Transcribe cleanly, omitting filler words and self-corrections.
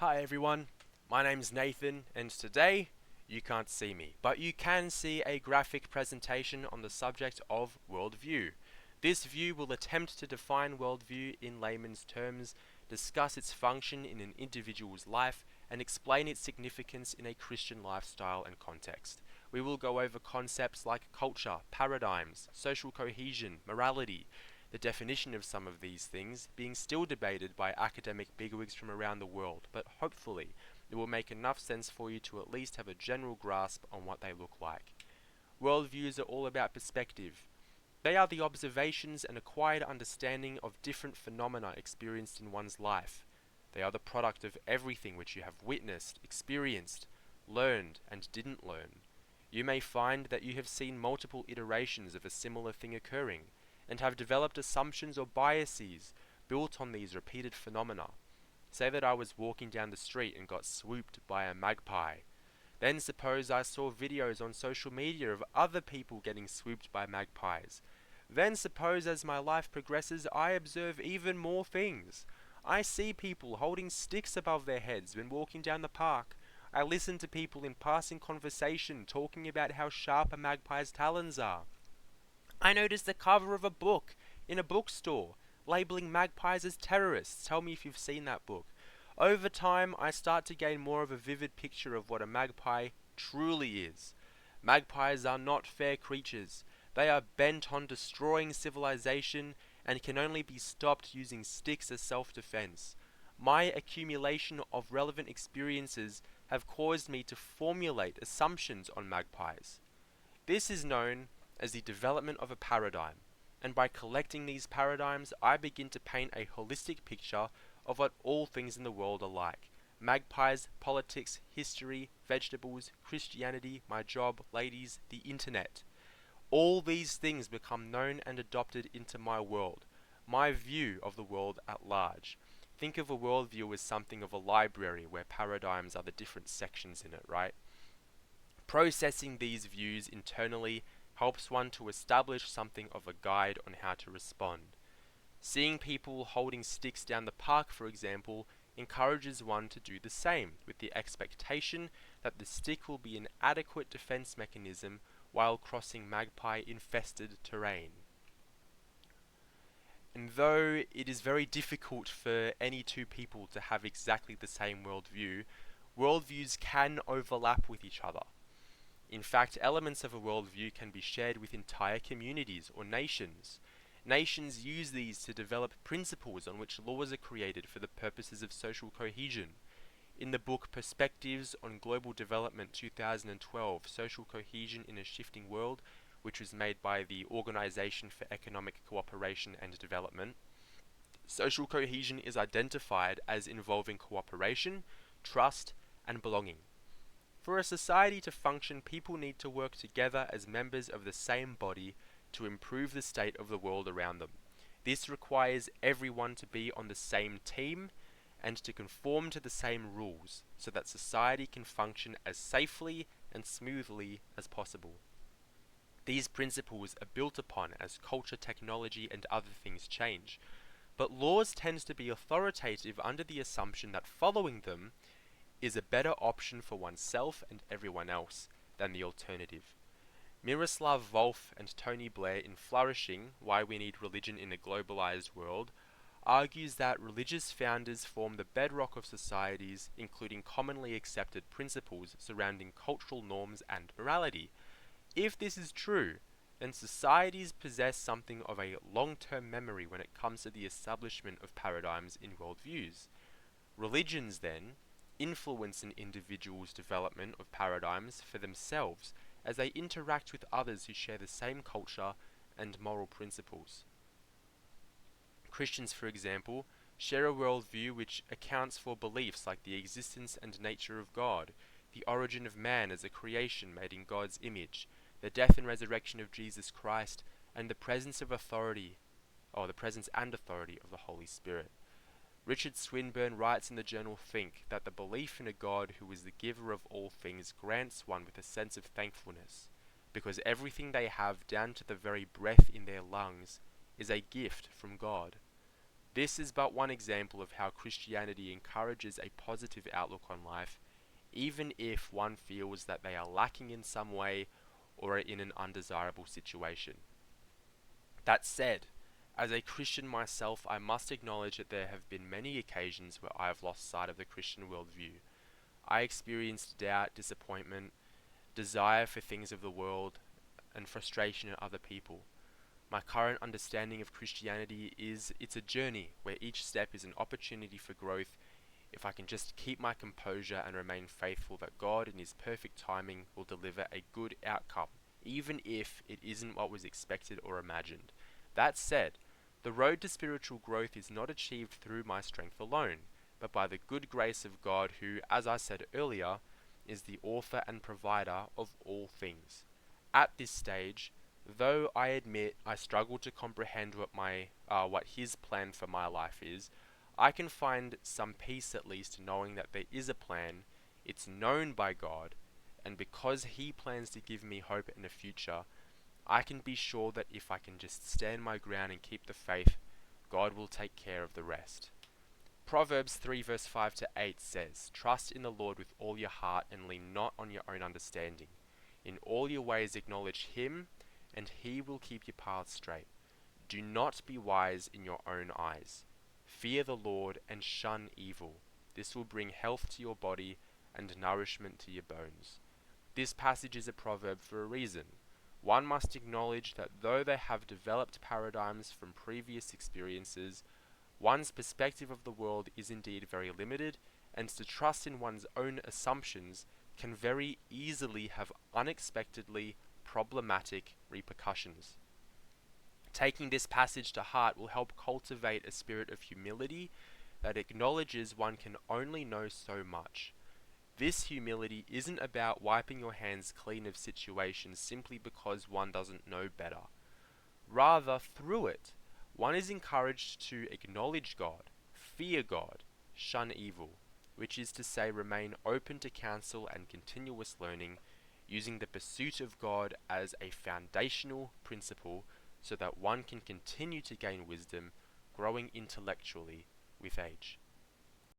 Hi everyone, my name's Nathan, and today you can't see me, but you can see a graphic presentation on the subject of worldview. This view will attempt to define worldview in layman's terms, discuss its function in an individual's life, and explain its significance in a Christian lifestyle and context. We will go over concepts like culture, paradigms, social cohesion, morality, the definition of some of these things being still debated by academic bigwigs from around the world, but hopefully it will make enough sense for you to at least have a general grasp on what they look like. Worldviews are all about perspective. They are the observations and acquired understanding of different phenomena experienced in one's life. They are the product of everything which you have witnessed, experienced, learned, and didn't learn. You may find that you have seen multiple iterations of a similar thing occurring, and have developed assumptions or biases built on these repeated phenomena. Say that I was walking down the street and got swooped by a magpie. Then suppose I saw videos on social media of other people getting swooped by magpies. Then suppose as my life progresses I observe even more things. I see people holding sticks above their heads when walking down the park. I listen to people in passing conversation talking about how sharp a magpie's talons are. I noticed the cover of a book in a bookstore labeling magpies as terrorists. Tell me if you've seen that book. Over time, I start to gain more of a vivid picture of what a magpie truly is. Magpies are not fair creatures. They are bent on destroying civilization and can only be stopped using sticks as self-defense. My accumulation of relevant experiences have caused me to formulate assumptions on magpies. This is known as the development of a paradigm, and by collecting these paradigms, I begin to paint a holistic picture of what all things in the world are like. Magpies, politics, history, vegetables, Christianity, my job, ladies, the internet. All these things become known and adopted into my world, my view of the world at large. Think of a worldview as something of a library where paradigms are the different sections in it, right? Processing these views internally helps one to establish something of a guide on how to respond. Seeing people holding sticks down the park, for example, encourages one to do the same, with the expectation that the stick will be an adequate defense mechanism while crossing magpie-infested terrain. And though it is very difficult for any two people to have exactly the same worldview, worldviews can overlap with each other. In fact, elements of a worldview can be shared with entire communities or nations. Nations use these to develop principles on which laws are created for the purposes of social cohesion. In the book Perspectives on Global Development 2012, Social Cohesion in a Shifting World, which was made by the Organization for Economic Cooperation and Development, social cohesion is identified as involving cooperation, trust, and belonging. For a society to function, people need to work together as members of the same body to improve the state of the world around them. This requires everyone to be on the same team and to conform to the same rules so that society can function as safely and smoothly as possible. These principles are built upon as culture, technology, and other things change, but laws tend to be authoritative under the assumption that following them is a better option for oneself and everyone else than the alternative. Miroslav Volf and Tony Blair in Flourishing, Why We Need Religion in a Globalized World, argues that religious founders form the bedrock of societies, including commonly accepted principles surrounding cultural norms and morality. If this is true, then societies possess something of a long-term memory when it comes to the establishment of paradigms in worldviews. Religions, then, influence an individual's development of paradigms for themselves as they interact with others who share the same culture and moral principles. Christians, for example, share a worldview which accounts for beliefs like the existence and nature of God, the origin of man as a creation made in God's image, the death and resurrection of Jesus Christ, and the presence and authority of the Holy Spirit. Richard Swinburne writes in the journal Think that the belief in a God who is the giver of all things grants one with a sense of thankfulness, because everything they have, down to the very breath in their lungs, is a gift from God. This is but one example of how Christianity encourages a positive outlook on life, even if one feels that they are lacking in some way or are in an undesirable situation. That said, as a Christian myself, I must acknowledge that there have been many occasions where I have lost sight of the Christian worldview. I experienced doubt, disappointment, desire for things of the world, and frustration in other people. My current understanding of Christianity is it's a journey where each step is an opportunity for growth if I can just keep my composure and remain faithful that God in His perfect timing will deliver a good outcome, even if it isn't what was expected or imagined. That said, the road to spiritual growth is not achieved through my strength alone, but by the good grace of God who, as I said earlier, is the author and provider of all things. At this stage, though I admit I struggle to comprehend what His plan for my life is, I can find some peace at least knowing that there is a plan, it's known by God, and because He plans to give me hope in the future, I can be sure that if I can just stand my ground and keep the faith, God will take care of the rest. Proverbs 3 verse 5 to 8 says, "Trust in the Lord with all your heart and lean not on your own understanding. In all your ways acknowledge Him, and He will keep your paths straight. Do not be wise in your own eyes. Fear the Lord and shun evil. This will bring health to your body and nourishment to your bones." This passage is a proverb for a reason. One must acknowledge that though they have developed paradigms from previous experiences, one's perspective of the world is indeed very limited, and to trust in one's own assumptions can very easily have unexpectedly problematic repercussions. Taking this passage to heart will help cultivate a spirit of humility that acknowledges one can only know so much. This humility isn't about wiping your hands clean of situations simply because one doesn't know better. Rather, through it, one is encouraged to acknowledge God, fear God, shun evil, which is to say remain open to counsel and continuous learning, using the pursuit of God as a foundational principle so that one can continue to gain wisdom, growing intellectually with age.